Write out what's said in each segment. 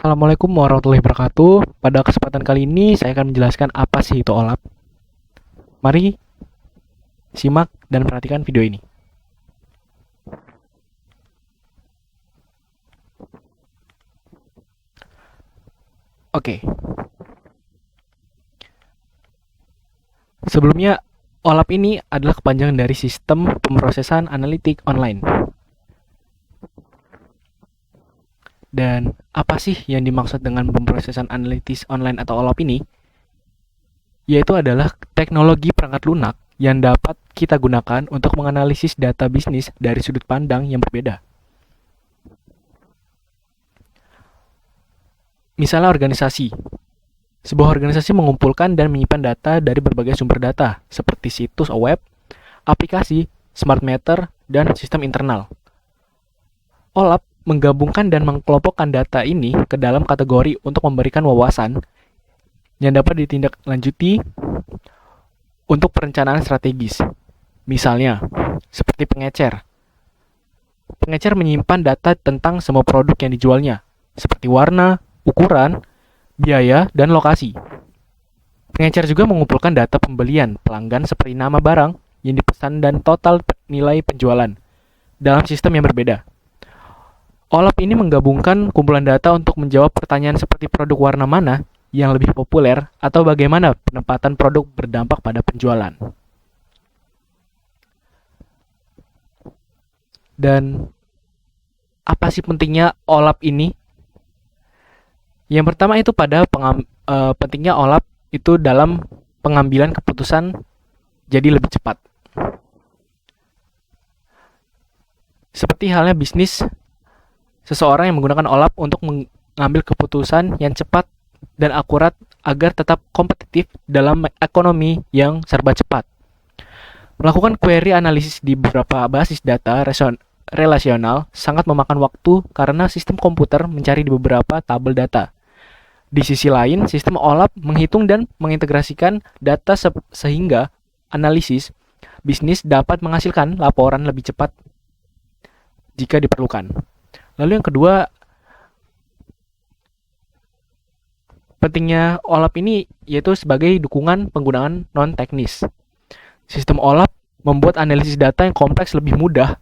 Assalamualaikum warahmatullahi wabarakatuh. Pada kesempatan kali ini saya akan menjelaskan apa sih itu OLAP. Mari simak dan perhatikan video ini. Oke. Sebelumnya, OLAP ini adalah kepanjangan dari Sistem Pemrosesan Analitik Online. Dan apa sih yang dimaksud dengan pemrosesan analitis online atau OLAP ini? Yaitu adalah teknologi perangkat lunak yang dapat kita gunakan untuk menganalisis data bisnis dari sudut pandang yang berbeda. Misalnya organisasi. Sebuah organisasi mengumpulkan dan menyimpan data dari berbagai sumber data, seperti situs web, aplikasi, smart meter, dan sistem internal. OLAP menggabungkan dan mengkelompokkan data ini ke dalam kategori untuk memberikan wawasan yang dapat ditindaklanjuti untuk perencanaan strategis. Misalnya, seperti pengecer. Pengecer menyimpan data tentang semua produk yang dijualnya, seperti warna, ukuran, biaya, dan lokasi. Pengecer juga mengumpulkan data pembelian pelanggan seperti nama barang yang dipesan dan total nilai penjualan dalam sistem yang berbeda. OLAP ini menggabungkan kumpulan data untuk menjawab pertanyaan seperti produk warna mana yang lebih populer atau bagaimana penempatan produk berdampak pada penjualan. Dan apa sih pentingnya OLAP ini? Yang pertama itu pada pentingnya OLAP itu dalam pengambilan keputusan jadi lebih cepat. Seperti halnya bisnis, seseorang yang menggunakan OLAP untuk mengambil keputusan yang cepat dan akurat agar tetap kompetitif dalam ekonomi yang serba cepat. Melakukan query analisis di beberapa basis data relasional sangat memakan waktu karena sistem komputer mencari di beberapa tabel data. Di sisi lain, sistem OLAP menghitung dan mengintegrasikan data sehingga analisis bisnis dapat menghasilkan laporan lebih cepat jika diperlukan. Lalu yang kedua, pentingnya OLAP ini yaitu sebagai dukungan penggunaan non-teknis. Sistem OLAP membuat analisis data yang kompleks lebih mudah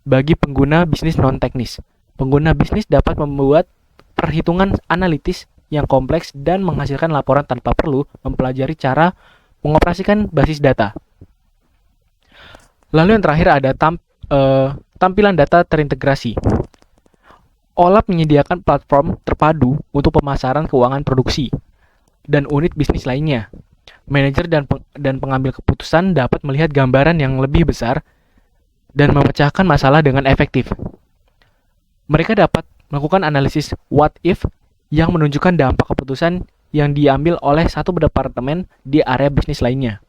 bagi pengguna bisnis non-teknis. Pengguna bisnis dapat membuat perhitungan analitis yang kompleks dan menghasilkan laporan tanpa perlu mempelajari cara mengoperasikan basis data. Lalu yang terakhir ada tampilan data terintegrasi. OLAP menyediakan platform terpadu untuk pemasaran keuangan produksi dan unit bisnis lainnya. Manajer dan pengambil keputusan dapat melihat gambaran yang lebih besar dan memecahkan masalah dengan efektif. Mereka dapat melakukan analisis what if yang menunjukkan dampak keputusan yang diambil oleh satu departemen di area bisnis lainnya.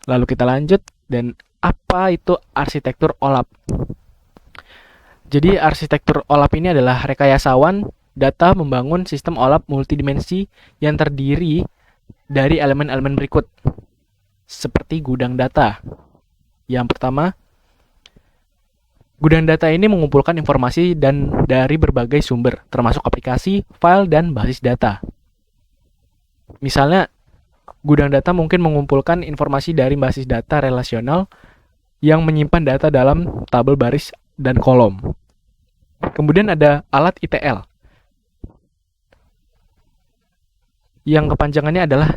Lalu kita lanjut, dan apa itu arsitektur OLAP? Jadi arsitektur OLAP ini adalah rekayasawan data membangun sistem OLAP multidimensi yang terdiri dari elemen-elemen berikut, seperti gudang data. Yang pertama, gudang data ini mengumpulkan informasi dari berbagai sumber, termasuk aplikasi, file, dan basis data. Misalnya, gudang data mungkin mengumpulkan informasi dari basis data relasional yang menyimpan data dalam tabel baris dan kolom. Kemudian ada alat ETL, yang kepanjangannya adalah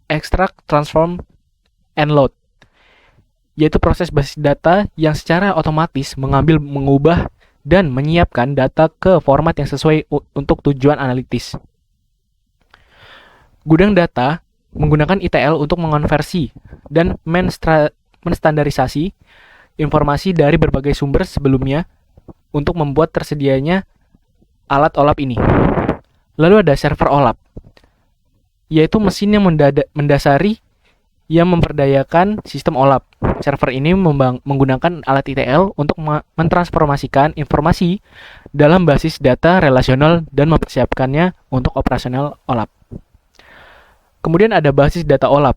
Extract, Transform, and Load, yaitu proses basis data yang secara otomatis mengambil, mengubah, dan menyiapkan data ke format yang sesuai untuk tujuan analitis. Gudang data menggunakan ETL untuk mengonversi dan menstandarisasi informasi dari berbagai sumber sebelumnya untuk membuat tersedianya alat OLAP ini. Lalu ada server OLAP, yaitu mesin yang mendasari yang memperdayakan sistem OLAP. Server ini menggunakan alat ETL untuk mentransformasikan informasi dalam basis data relasional dan mempersiapkannya untuk operasional OLAP. Kemudian ada basis data OLAP,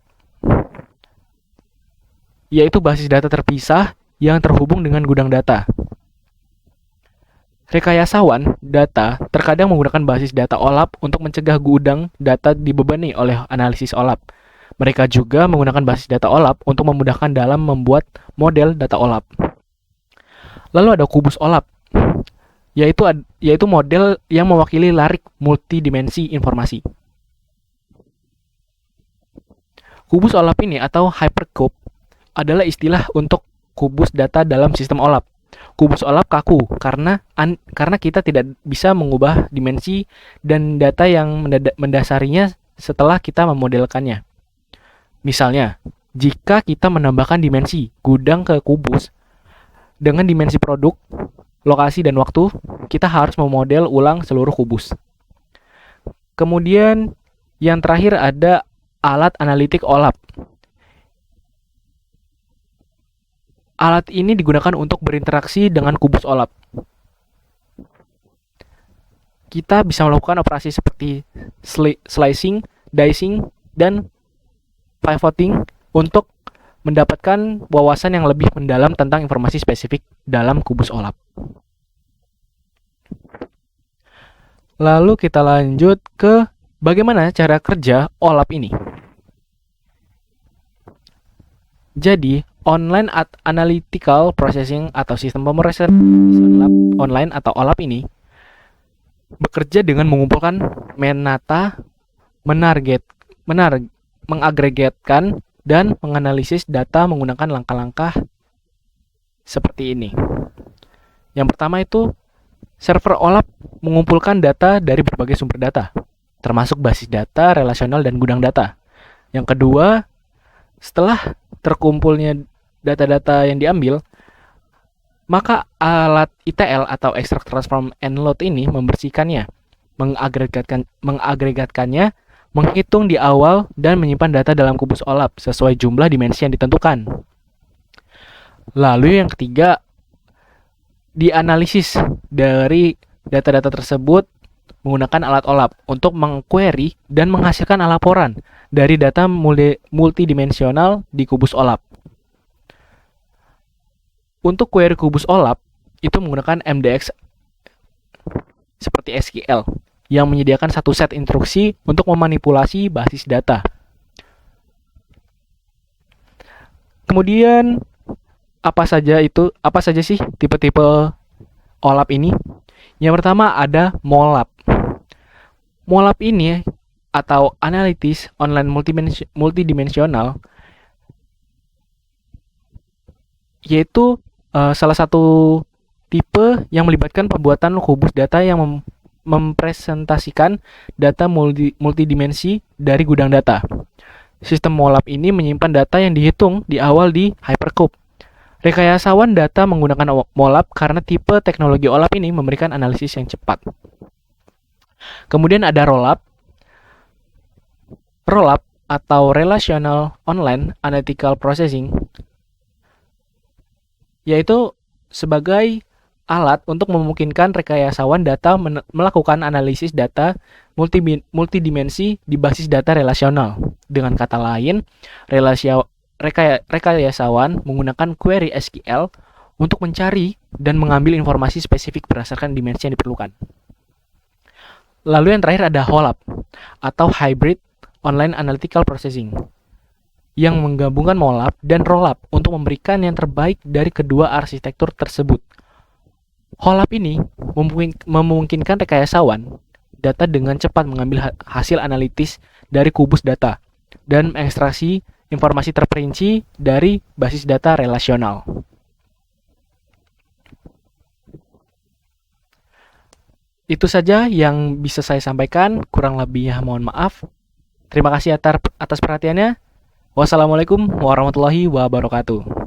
yaitu basis data terpisah yang terhubung dengan gudang data. Rekayasawan data terkadang menggunakan basis data OLAP untuk mencegah gudang data dibebani oleh analisis OLAP. Mereka juga menggunakan basis data OLAP untuk memudahkan dalam membuat model data OLAP. Lalu ada kubus OLAP, yaitu model yang mewakili larik multidimensi informasi. Kubus OLAP ini atau hypercube adalah istilah untuk kubus data dalam sistem OLAP. Kubus OLAP kaku karena kita tidak bisa mengubah dimensi dan data yang mendasarinya setelah kita memodelkannya. Misalnya, jika kita menambahkan dimensi gudang ke kubus dengan dimensi produk, lokasi, dan waktu, kita harus memodel ulang seluruh kubus. Kemudian, yang terakhir ada alat analitik OLAP. Alat ini digunakan untuk berinteraksi dengan kubus OLAP. Kita bisa melakukan operasi seperti slicing, dicing, dan pivoting untuk mendapatkan wawasan yang lebih mendalam tentang informasi spesifik dalam kubus OLAP. Lalu kita lanjut ke bagaimana cara kerja OLAP ini. Jadi, Online Analytical Processing atau sistem pemrosesan online atau OLAP ini bekerja dengan mengumpulkan menata, mengagregatkan, dan menganalisis data menggunakan langkah-langkah seperti ini. Yang pertama itu, server OLAP mengumpulkan data dari berbagai sumber data, termasuk basis data, relasional, dan gudang data. Yang kedua, setelah terkumpulnya data-data yang diambil, maka alat ETL atau Extract, Transform, and Load ini membersihkannya, mengagregatkannya, menghitung di awal, dan menyimpan data dalam kubus OLAP sesuai jumlah dimensi yang ditentukan. Lalu yang ketiga, dianalisis dari data-data tersebut menggunakan alat OLAP untuk mengquery dan menghasilkan laporan dari data multidimensional di kubus OLAP. Untuk query kubus OLAP itu menggunakan MDX seperti SQL yang menyediakan satu set instruksi untuk memanipulasi basis data. Kemudian apa saja sih tipe-tipe OLAP ini? Yang pertama ada MOLAP. MOLAP ini atau Analytics Online Multidimensional yaitu salah satu tipe yang melibatkan pembuatan kubus data yang mempresentasikan data multidimensi dari gudang data. Sistem MOLAP ini menyimpan data yang dihitung di awal di hypercube. Rekayasawan data menggunakan MOLAP karena tipe teknologi OLAP ini memberikan analisis yang cepat. Kemudian ada ROLAP. ROLAP atau Relational Online Analytical Processing yaitu sebagai alat untuk memungkinkan rekayasawan data melakukan analisis data multidimensi di basis data relasional. Dengan kata lain, rekayasawan menggunakan query SQL untuk mencari dan mengambil informasi spesifik berdasarkan dimensi yang diperlukan. Lalu yang terakhir ada HOLAP atau Hybrid Online Analytical Processing yang menggabungkan MOLAP dan ROLAP untuk memberikan yang terbaik dari kedua arsitektur tersebut. HOLAP ini memungkinkan rekayasawan data dengan cepat mengambil hasil analitis dari kubus data dan mengekstraksi informasi terperinci dari basis data relasional. Itu saja yang bisa saya sampaikan, kurang lebihnya mohon maaf. Terima kasih atas perhatiannya. Wassalamualaikum warahmatullahi wabarakatuh.